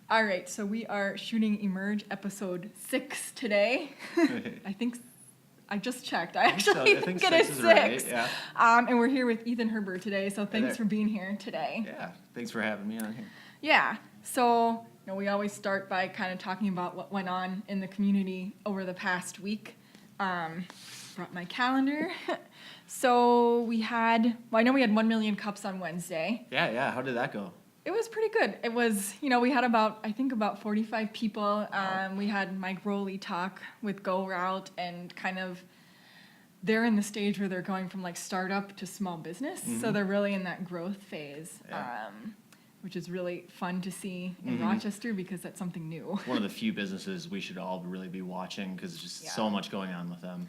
All right, so we are shooting Emerge episode 6 today. I think I just checked. I actually think it is 6. Right, yeah. And we're here with Ethan Herbert today, so thanks for being here today. Yeah, thanks for having me on here. Yeah, so we always start by kind of talking about what went on in the community over the past week. Brought my calendar. So I know we had 1 million cups on Wednesday. Yeah, how did that go? It was pretty good. It was, we had about 45 people. We had Mike Rowley talk with Go Route, and kind of they're in the stage where they're going from like startup to small business. Mm-hmm. So they're really in that growth phase, which is really fun to see in Rochester because that's something new. One of the few businesses we should all really be watching because there's just so much going on with them.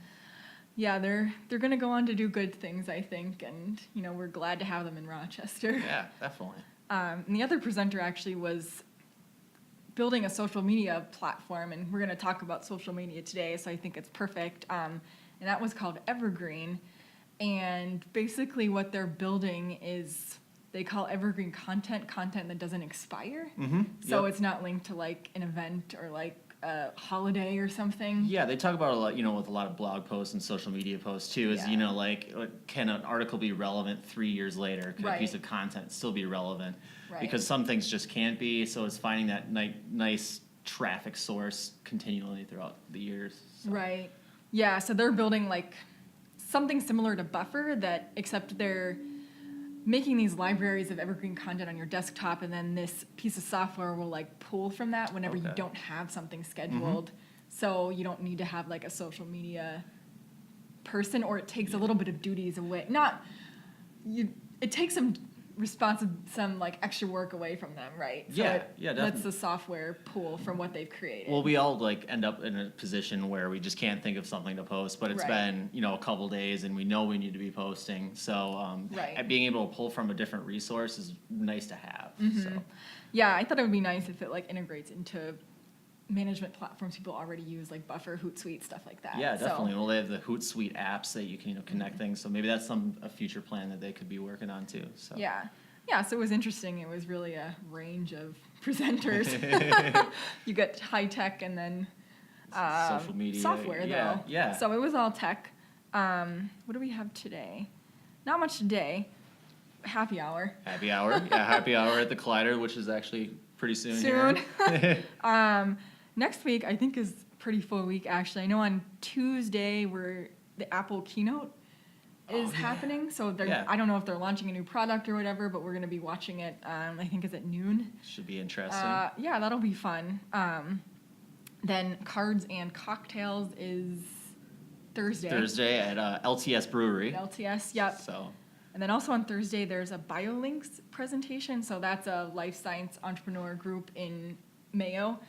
Yeah, they're going to go on to do good things, I think, and we're glad to have them in Rochester. Yeah, definitely. And the other presenter actually was building a social media platform, and we're going to talk about social media today, so I think it's perfect. And that was called Evergreen. And basically what they're building is they call evergreen content that doesn't expire. Mm-hmm. So it's not linked to like an event or like a holiday or something. Yeah, they talk about a lot, with a lot of blog posts and social media posts too, is, can an article be relevant 3 years later? Can a piece of content still be relevant? Right. Because some things just can't be, so it's finding that nice traffic source continually throughout the years. So. Right. Yeah, so they're building like something similar to Buffer, except they're making these libraries of evergreen content on your desktop, and then this piece of software will like pull from that whenever you don't have something scheduled. Mm-hmm. So you don't need to have like a social media person, or it takes a little bit of duties away. It takes some like extra work away from them, right? So definitely. Lets the software pull from what they've created. Well, we all like end up in a position where we just can't think of something to post, but it's been a couple days and we know we need to be posting. So being able to pull from a different resource is nice to have. Mm-hmm. So. Yeah, I thought it would be nice if it like integrates into management platforms people already use, like Buffer, Hootsuite, stuff like that. Yeah, definitely. Well, they have the Hootsuite apps that you can connect things. So maybe that's a future plan that they could be working on too. So. Yeah. So it was interesting. It was really a range of presenters. You get high tech and then social media software though. Yeah. So it was all tech. What do we have today? Not much today. Happy hour. Happy hour. Yeah, happy hour at the Collider, which is actually pretty soon. Here. Next week I think is a pretty full week actually. I know on Tuesday the Apple keynote is happening. So I don't know if they're launching a new product or whatever, but we're going to be watching it. I think it's at noon. Should be interesting. Yeah, that'll be fun. Then Cards and Cocktails is Thursday. Thursday at LTS Brewery. LTS, yep. So. And then also on Thursday, there's a BioLinks presentation. So that's a life science entrepreneur group in Mayo,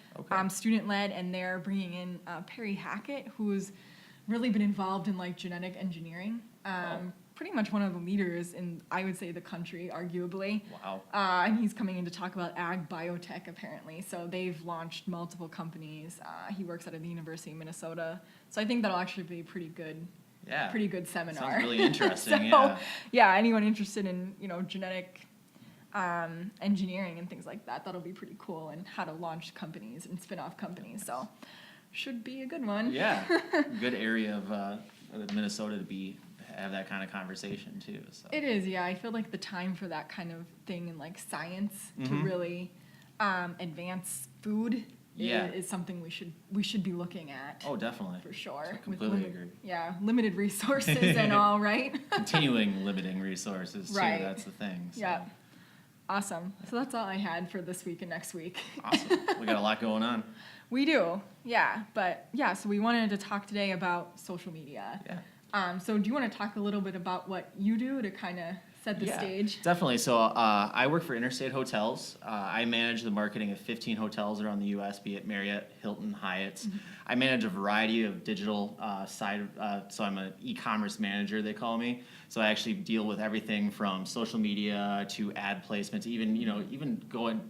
student-led, and they're bringing in Perry Hackett, who's really been involved in like genetic engineering. Pretty much one of the leaders in, I would say, the country, arguably. Wow. And he's coming in to talk about ag biotech, apparently. So they've launched multiple companies. He works out of the University of Minnesota. So I think that'll actually be pretty good. Yeah. Pretty good seminar. Sounds really interesting. Anyone interested in genetic engineering and things like that, that'll be pretty cool, and how to launch companies and spin off companies. So should be a good one. Yeah, good area of Minnesota to have that kind of conversation too. So. It is, yeah. I feel like the time for that kind of thing in like science to really advance food is something we should be looking at. Oh, definitely. For sure. I completely agree. Yeah, limited resources and all, right? Continuing limiting resources too. Right. That's the thing. So. Yeah. Awesome. So that's all I had for this week and next week. Awesome. We got a lot going on. We do, yeah. But so we wanted to talk today about social media. Yeah. So do you want to talk a little bit about what you do to kind of set the stage? Definitely. So I work for Interstate Hotels. I manage the marketing of 15 hotels around the U.S., be it Marriott, Hilton, Hyatt's. Mm-hmm. I manage a variety of digital side. So I'm an e-commerce manager, they call me. So I actually deal with everything from social media to ad placements, even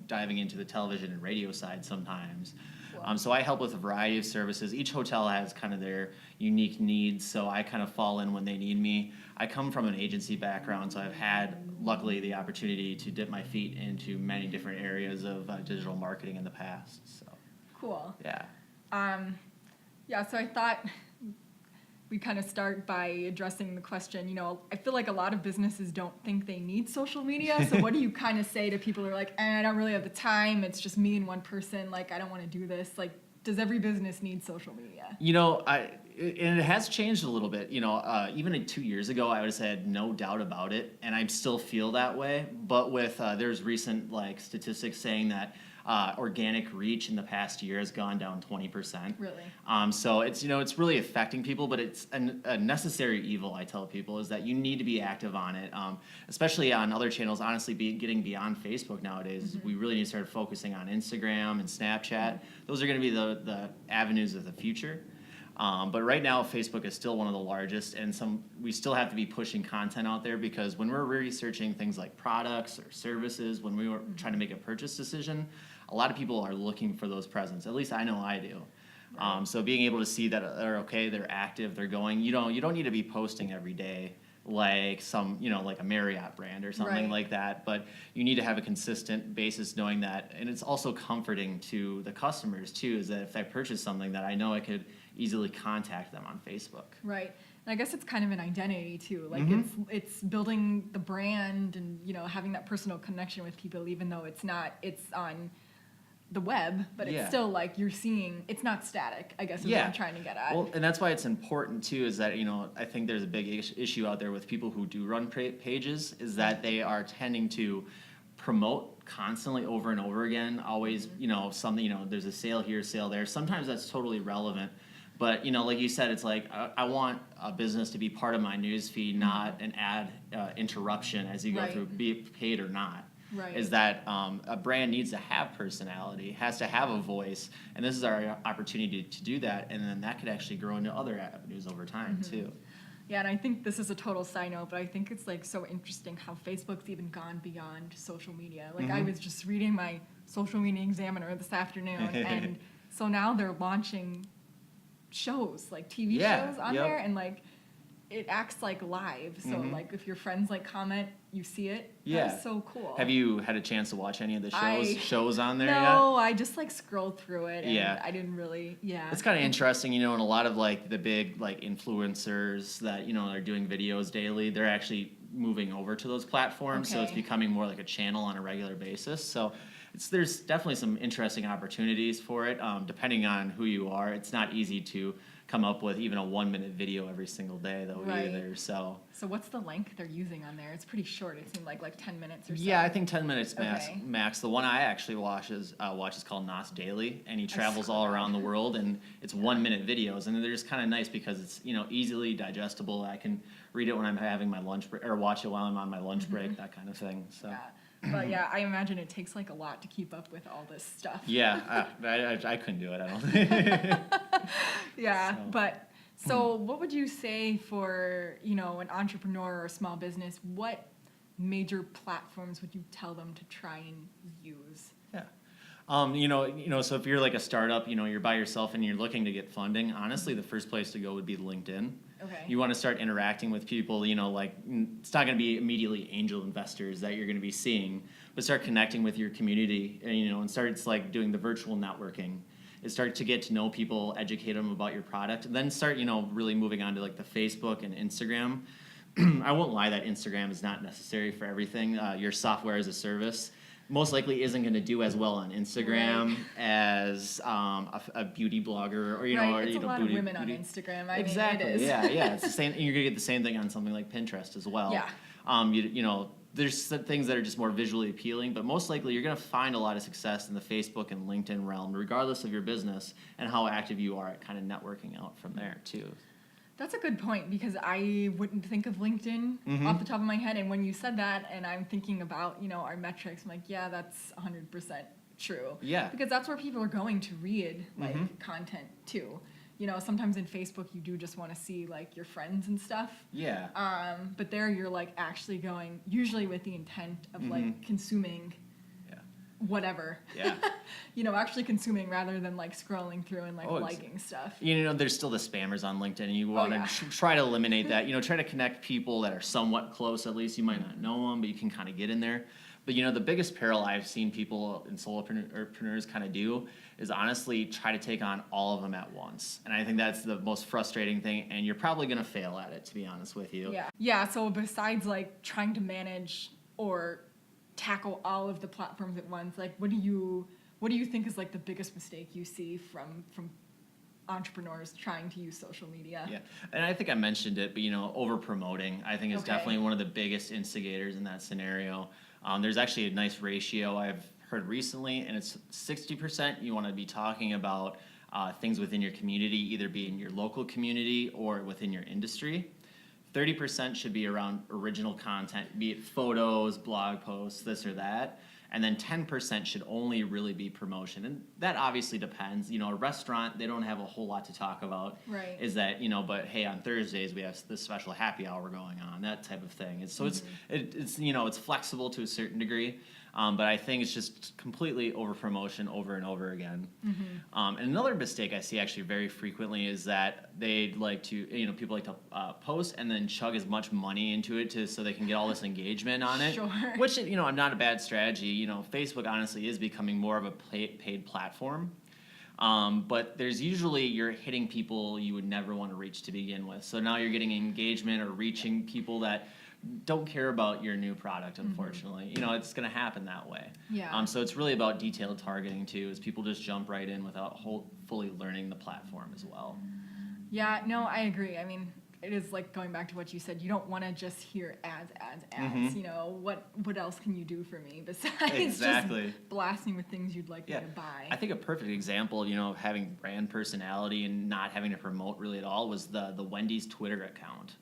diving into the television and radio side sometimes. So I help with a variety of services. Each hotel has kind of their unique needs, so I kind of fall in when they need me. I come from an agency background, so I've had, luckily, the opportunity to dip my feet into many different areas of digital marketing in the past. So, Cool. yeah. Yeah, so I thought we kind of start by addressing the question, I feel like a lot of businesses don't think they need social media. So what do you kind of say to people who are like, I don't really have the time. It's just me and one person. Like, I don't want to do this. Like, does every business need social media? And it has changed a little bit. Even 2 years ago, I would have said no doubt about it, and I still feel that way. But with there's recent statistics saying that organic reach in the past year has gone down 20%. Really? So it's really affecting people, but it's a necessary evil. I tell people is that you need to be active on it, especially on other channels. Honestly, getting beyond Facebook nowadays, we really need to start focusing on Instagram and Snapchat. Those are going to be the avenues of the future. But right now, Facebook is still one of the largest, and we still have to be pushing content out there because when we're researching things like products or services, when we were trying to make a purchase decision, a lot of people are looking for those presents. At least I know I do. Right. So being able to see that they're okay, they're active, they're going. You don't need to be posting every day like like a Marriott brand or something like that. But you need to have a consistent basis knowing that. And it's also comforting to the customers, too, is that if I purchase something that I know I could easily contact them on Facebook. Right. And I guess it's kind of an identity, too. Like, it's building the brand and, having that personal connection with people, even though it's on the web, but it's still like you're seeing, it's not static, I guess is what I'm trying to get at. Well, and that's why it's important too, is that, I think there's a big issue out there with people who do run pages, is that they are tending to promote constantly over and over again, always, something, there's a sale here, sale there. Sometimes that's totally relevant. But, like you said, it's like I want a business to be part of my news feed, not an ad interruption as you go through, be it paid or not. Right. Is that a brand needs to have personality, has to have a voice, and this is our opportunity to do that, and then that could actually grow into other avenues over time, too. Yeah, and I think this is a total side note, but I think it's so interesting how Facebook's even gone beyond social media. I was just reading my social media examiner this afternoon, and so now they're launching shows, TV shows on there, and it acts like live. So if your friends comment, you see it. Yeah. That's so cool. Have you had a chance to watch any of the shows on there yet? No, I just scrolled through it and I didn't really, It's kind of interesting, and a lot of the big influencers that, are doing videos daily, they're actually moving over to those platforms. So it's becoming more like a channel on a regular basis. So there's definitely some interesting opportunities for it. Depending on who you are, it's not easy to come up with even a 1-minute video every single day though either. So what's the length they're using on there? It's pretty short. It seemed like 10 minutes or so. Yeah, I think 10 minutes max. The one I actually watch is called Nas Daily, and he travels all around the world, and it's 1-minute videos, and they're just kind of nice because it's easily digestible. I can read it when I'm having my lunch break, or watch it while I'm on my lunch break, that kind of thing. So. Yeah. But I imagine it takes a lot to keep up with all this stuff. Yeah, I couldn't do it, I don't think. Yeah, but so what would you say for, an entrepreneur or a small business, what major platforms would you tell them to try and use? Yeah. So if you're a startup, you're by yourself and you're looking to get funding, honestly, the first place to go would be LinkedIn. Okay. You want to start interacting with people, it's not going to be immediately angel investors that you're going to be seeing, but start connecting with your community, and start doing the virtual networking. And start to get to know people, educate them about your product, and then start, really moving on to the Facebook and Instagram. I won't lie that Instagram is not necessary for everything. Your software as a service most likely isn't going to do as well on Instagram as a beauty blogger, or it's a lot of women on Instagram. I mean, it is. Yeah. It's the same. You're going to get the same thing on something like Pinterest as well. Yeah. There's some things that are just more visually appealing, but most likely you're going to find a lot of success in the Facebook and LinkedIn realm, regardless of your business and how active you are at kind of networking out from there too. That's a good point, because I wouldn't think of LinkedIn off the top of my head. And when you said that, and I'm thinking about, our metrics, I'm like, yeah, that's 100% true. Yeah. Because that's where people are going to read, content, too. Sometimes in Facebook, you do just want to see, your friends and stuff. Yeah. But there you're, actually going, usually with the intent of, consuming whatever. Yeah. Actually consuming rather than like scrolling through and like Oh, liking stuff. There's still the spammers on LinkedIn, and you want to yeah. try to eliminate that. Try to connect people that are somewhat close, at least. You might not know them, but you can kind of get in there. But, the biggest peril I've seen people and solopreneurs kind of do is honestly try to take on all of them at once. And I think that's the most frustrating thing, and you're probably going to fail at it, to be honest with you. Yeah. Yeah, so besides like trying to manage or tackle all of the platforms at once, like what do you think is like the biggest mistake you see from entrepreneurs trying to use social media? Yeah, and I think I mentioned it, but over promoting, I think is definitely one of the biggest instigators in that scenario. There's actually a nice ratio I've heard recently, and it's 60% you want to be talking about things within your community, either be in your local community or within your industry. 30% should be around original content, be it photos, blog posts, this or that. And then 10% should only really be promotion. And that obviously depends. A restaurant, they don't have a whole lot to talk about. Right. Is that, but hey, on Thursdays we have this special happy hour going on, that type of thing. And so it's it's flexible to a certain degree. But I think it's just completely over promotion over and over again. And another mistake I see actually very frequently is that they'd like to, people like to post and then chug as much money into it so they can get all this engagement on it. Sure. Which, not a bad strategy. Facebook honestly is becoming more of a paid platform. But there's usually you're hitting people you would never want to reach to begin with. So now you're getting engagement or reaching people that don't care about your new product, unfortunately. It's going to happen that way. Yeah. So it's really about detailed targeting too, is people just jump right in without fully learning the platform as well. Yeah, no, I agree. I mean, it is like going back to what you said. You don't want to just hear ads. What else can you do for me besides just blasting with things you'd like me to buy? I think a perfect example, of having brand personality and not having to promote really at all was the Wendy's Twitter account.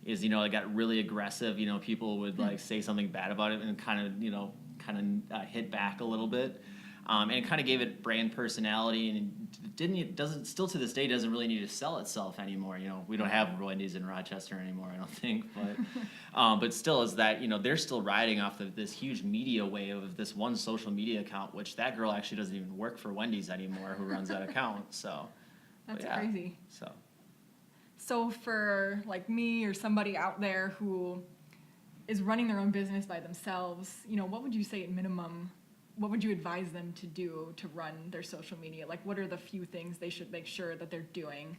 It got really aggressive. People would like say something bad about it and kind of hit back a little bit, and it kind of gave it brand personality. And still to this day doesn't really need to sell itself anymore. We don't have Wendy's in Rochester anymore, I don't think. But still, is that they're still riding off of this huge media wave of this one social media account, which that girl actually doesn't even work for Wendy's anymore, who runs that account. So that's crazy. So for like me or somebody out there who is running their own business by themselves, what would you say at minimum, what would you advise them to do to run their social media? Like, what are the few things they should make sure that they're doing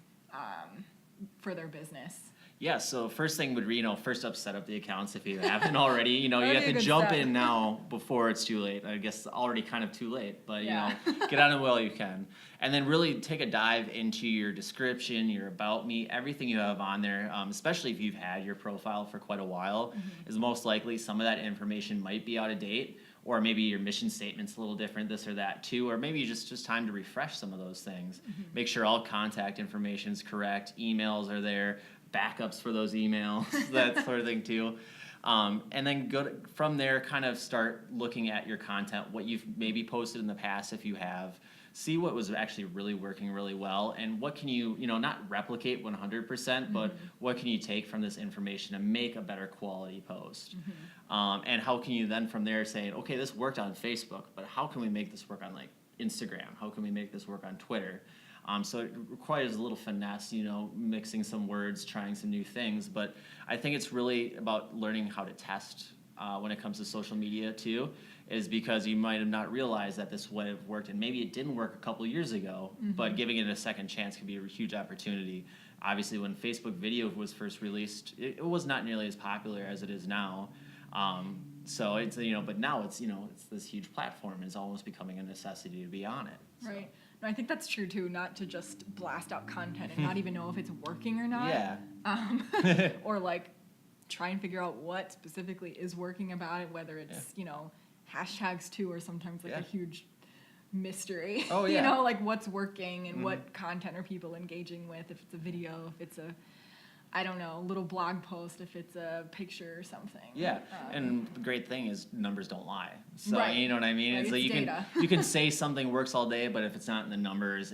for their business? Yeah, so first thing would be, first up, set up the accounts if you haven't already. You have to jump in now before it's too late. I guess already kind of too late, but, get on it while you can. And then really take a dive into your description, your about me, everything you have on there, especially if you've had your profile for quite a while, is most likely some of that information might be out of date, or maybe your mission statement's a little different, this or that too, or maybe just time to refresh some of those things. Make sure all contact information is correct, emails are there, backups for those emails, that sort of thing too. And then from there, kind of start looking at your content, what you've maybe posted in the past if you have. See what was actually really working really well, and what can you, not replicate 100%, but what can you take from this information and make a better quality post? And how can you then from there say, okay, this worked on Facebook, but how can we make this work on like Instagram? How can we make this work on Twitter? So it requires a little finesse, mixing some words, trying some new things. But I think it's really about learning how to test when it comes to social media too, is because you might have not realized that this would have worked, and maybe it didn't work a couple years ago, but giving it a second chance could be a huge opportunity. Obviously, when Facebook video was first released, it was not nearly as popular as it is now. So it's, but now it's, it's this huge platform, and it's almost becoming a necessity to be on it. So. Right. No, I think that's true too, not to just blast out content and not even know if it's working or not. Yeah. Or like try and figure out what specifically is working about it, whether it's, hashtags too, or sometimes like a huge mystery. Oh, yeah. Like what's working and what content are people engaging with, if it's a video, if it's a, I don't know, a little blog post, if it's a picture or something. Yeah, and the great thing is numbers don't lie. So right. You know what I mean? Right, It's like it's you can say something works all day, but if it's not in the numbers,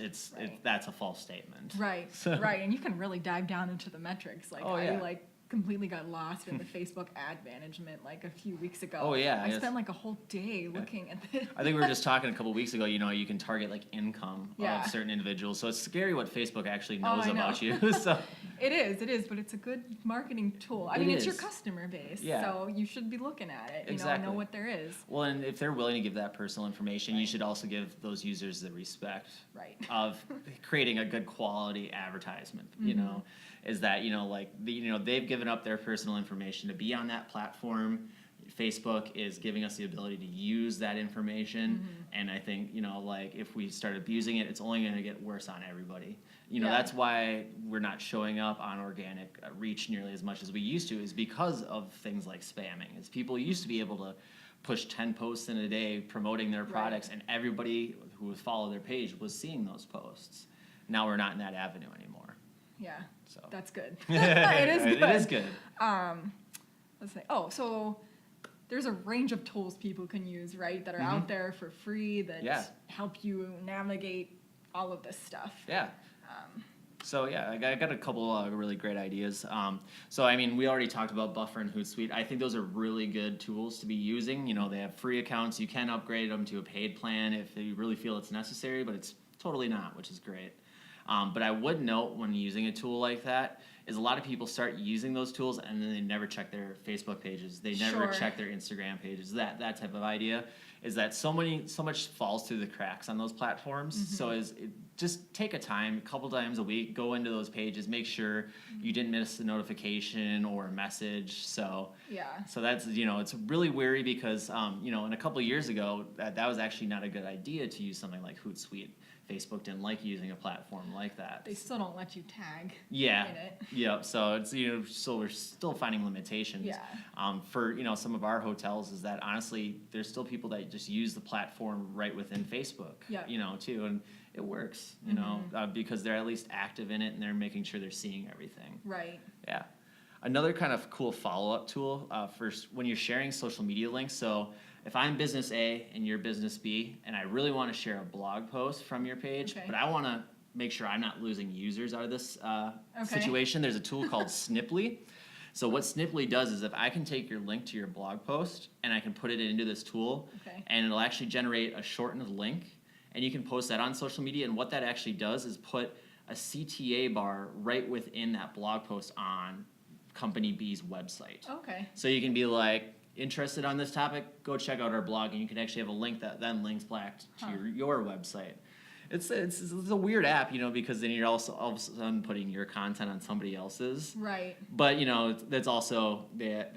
that's a false statement. Right, So. right, and you can really dive down into the metrics. Like, Oh, are yeah. you like completely got lost in the Facebook ad management like a few weeks ago. Oh, yeah, I yes. spent like a whole day looking at this. I think we were just talking a couple weeks ago, you can target like income Yeah. of certain individuals. So it's scary what Facebook actually Oh, knows I know. about you. So It is, but it's a good marketing tool. I It mean, it's your is. customer base, Yeah. so you should be looking at it, Exactly. know what there is. well, and if they're willing to give that personal information, you Right. should also give those users the respect Right. of creating a good quality advertisement. Is that they've given up their personal information to be on that platform. Facebook is giving us the ability to use that information, and I think if we start abusing it, it's only going to get worse on everybody. Yeah. That's why we're not showing up on organic reach nearly as much as we used to, is because of things like spamming. Is people used to be able to push 10 posts in a day promoting their Right. products, and everybody who would follow their page was seeing those posts. Now we're not in that avenue anymore. Yeah, So that's good. It is good. It is good. Let's say, so there's a range of tools people can use, right, that are out there for free that Yeah. help you navigate all of this stuff. Yeah. So yeah, I got a couple really great ideas. We already talked about Buffer and Hootsuite. I think those are really good tools to be using. They have free accounts. You can upgrade them to a paid plan if you really feel it's necessary, but it's totally not, which is great. But I would note when using a tool like that is a lot of people start using those tools and then they never check their Facebook pages. They never Sure. check their Instagram pages. That type of idea is that so much falls through the cracks on those platforms. So just take a couple times a week, go into those pages, make sure you didn't miss a notification or a message. So Yeah. that's it's really weary because in a couple of years ago that was actually not a good idea to use something like Hootsuite. Facebook didn't like using a platform like that. They still don't let you tag Yeah. in it. Yep. So it's so we're still finding limitations. Yeah. For some of our hotels is that honestly there's still people that just use the platform right within Facebook. Yep. Too, and it works. Because they're at least active in it and they're making sure they're seeing everything. Right. Yeah. Another kind of cool follow-up tool for when you're sharing social media links. So if I'm business A and you're business B, and I really want to share a blog post from your page, Okay. but I want to make sure I'm not losing users out of this Okay. situation, there's a tool called Sniply. So what Sniply does is if I can take your link to your blog post and I can put it into this tool, Okay. and it'll actually generate a shortened link, and you can post that on social media, and what that actually does is put a CTA bar right within that blog post on Company B's website. Okay. So you can be like, interested on this topic, go check out our blog, and you can actually have a link that then links back to your website. It's a weird app, because then you're also all of a sudden putting your content on somebody else's. Right. But that's also that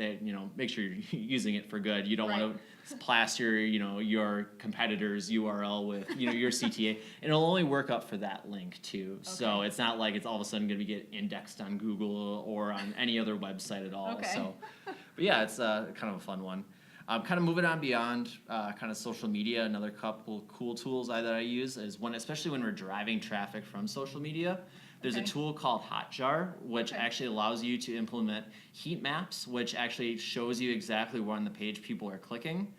make sure you're using it for good. You don't want to plaster your competitor's URL with your CTA, and it'll only work up for that link too. So Okay. it's not like it's all of a sudden going to get indexed on Google or on any other website at all. Okay. So, but yeah, it's kind of a fun one. Kind of moving on beyond kind of social media, another couple cool tools that I use is especially when we're driving traffic from social media, there's a Okay. tool called Hotjar, which Okay. actually allows you to implement heat maps, which actually shows you exactly where on the page people are clicking,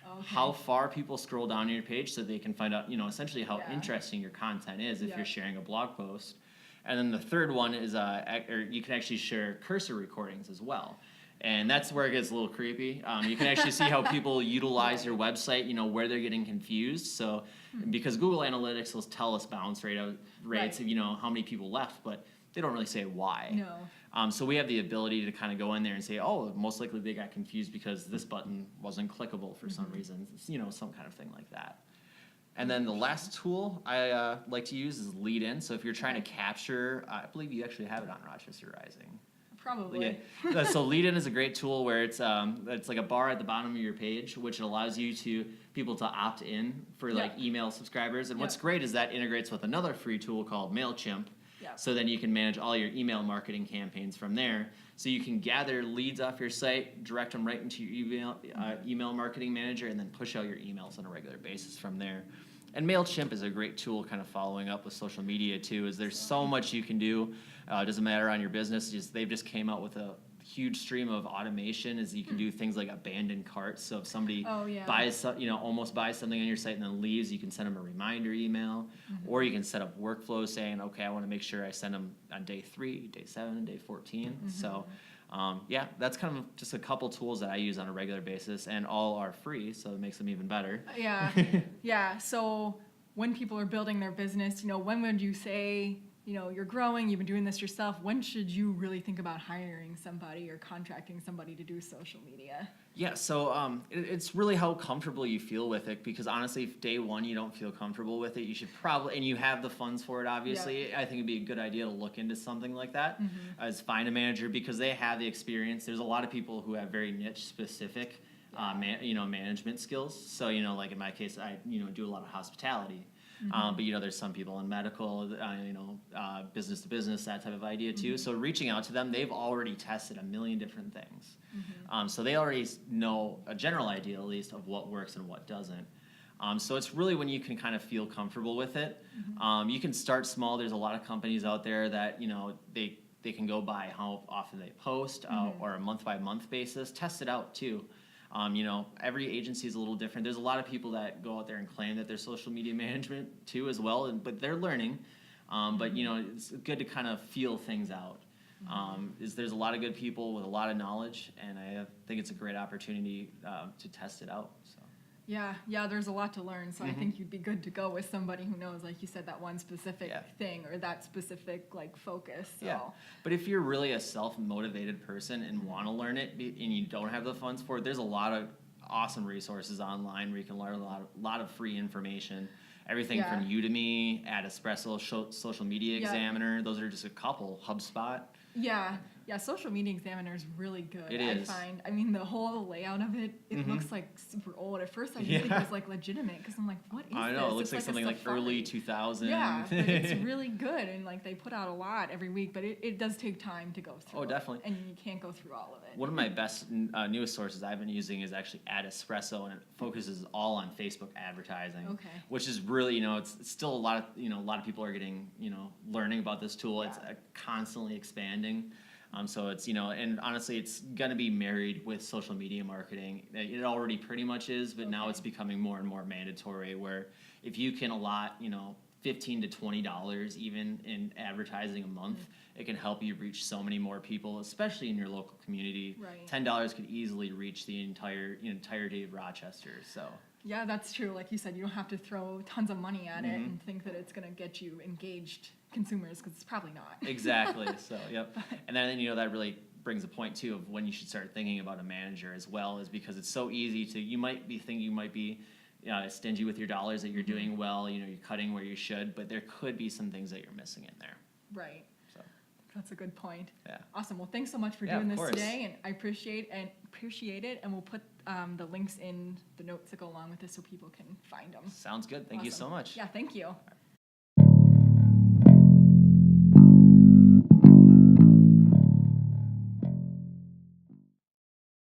Okay. how far people scroll down your page so they can find out, essentially how Yeah. interesting your content is if Yeah. you're sharing a blog post. And then the third one is you can actually share cursor recordings as well. And that's where it gets a little creepy. You can actually see how people utilize your website, where they're getting confused. So, because Google Analytics will tell us bounce rates Right. of, how many people left, but they don't really say why. No. So we have the ability to kind of go in there and say, oh, most likely they got confused because this button wasn't clickable for some reason, some kind of thing like that. And then the last tool I like to use is Lead In. So if you're trying to capture, I believe you actually have it on Rochester Rising. Probably. Yeah. So Lead In is a great tool where it's like a bar at the bottom of your page, which allows people to opt in for like email subscribers. And what's great is that integrates with another free tool called MailChimp. Yeah. So then you can manage all your email marketing campaigns from there. So you can gather leads off your site, direct them right into your email marketing manager, and then push out your emails on a regular basis from there. And MailChimp is a great tool kind of following up with social media too, is there's so much you can do. It doesn't matter on your business. They've just came out with a huge stream of automation as you can do things like abandoned carts. So if somebody buys, almost buys something on your site and then leaves, you can send them a reminder email, or you can set up workflows saying, okay, I want to make sure I send them on day 3, day 7, day 14. So Yeah, that's kind of just a couple tools that I use on a regular basis, and all are free, so it makes them even better. Yeah, yeah. So when people are building their business, when would you say, you're growing, you've been doing this yourself, when should you really think about hiring somebody or contracting somebody to do social media? Yeah, so it's really how comfortable you feel with it, because honestly, if day one you don't feel comfortable with it, you should probably, and you have the funds for it, obviously, I think it'd be a good idea to look into something like that, as find a manager, because they have the experience. There's a lot of people who have very niche specific, management skills. So, like in my case, I, do a lot of hospitality. But there's some people in medical, business to business, that type of idea too. So reaching out to them, they've already tested a million different things. So they already know a general idea, at least, of what works and what doesn't. So it's really when you can kind of feel comfortable with it. You can start small. There's a lot of companies out there that, they can go by how often they post, or a month by month basis. Test it out too. Every agency is a little different. There's a lot of people that go out there and claim that they're social media management too as well, but they're learning. But it's good to kind of feel things out. There's a lot of good people with a lot of knowledge, and I think it's a great opportunity to test it out. So. Yeah, there's a lot to learn, so I think you'd be good to go with somebody who knows, like you said, that one specific thing or that specific focus. So. Yeah, but if you're really a self-motivated person and want to learn it and you don't have the funds for it, there's a lot of awesome resources online where you can learn a lot of free information. Everything from Udemy, AdEspresso, Social Media Examiner. Those are just a couple. HubSpot. Yeah, Social Media Examiner is really good. It is. I find. I mean, the whole layout of it, it looks like super old. At first, I didn't think it was legitimate because I'm like, what is this? I know, it looks It's like something a like early 2000. Yeah, but it's really good, and they put out a lot every week, but it does take time to go through. Oh, definitely. And you can't go through all of it. One of my best newest sources I've been using is actually AdEspresso, and it focuses all on Facebook advertising. Okay. Which is really, it's still a lot of people are getting, learning about this tool. Yeah. It's constantly expanding. So it's, and honestly, it's going to be married with social media marketing. It already pretty much is, but now it's becoming more and more mandatory, where if you can allot, $15 to $20 even in advertising a month, it can help you reach so many more people, especially in your local community. Right. $10 could easily reach the entirety of Rochester. So. Yeah, that's true. Like you said, you don't have to throw tons of money at it and think that it's going to get you engaged consumers, because it's probably not. Exactly. So, yep. And then, that really brings a point, too, of when you should start thinking about a manager as well, is because it's so easy to, you might be thinking you might be stingy with your dollars, that you're doing well, you're cutting where you should, but there could be some things that you're missing in there. Right. So. That's a good point. Yeah. Awesome. Well, thanks so much for doing this today, and I appreciate it. And we'll put the links in the notes that go along with this so people can find them. Sounds good. Thank you so much. Yeah, thank you. All right.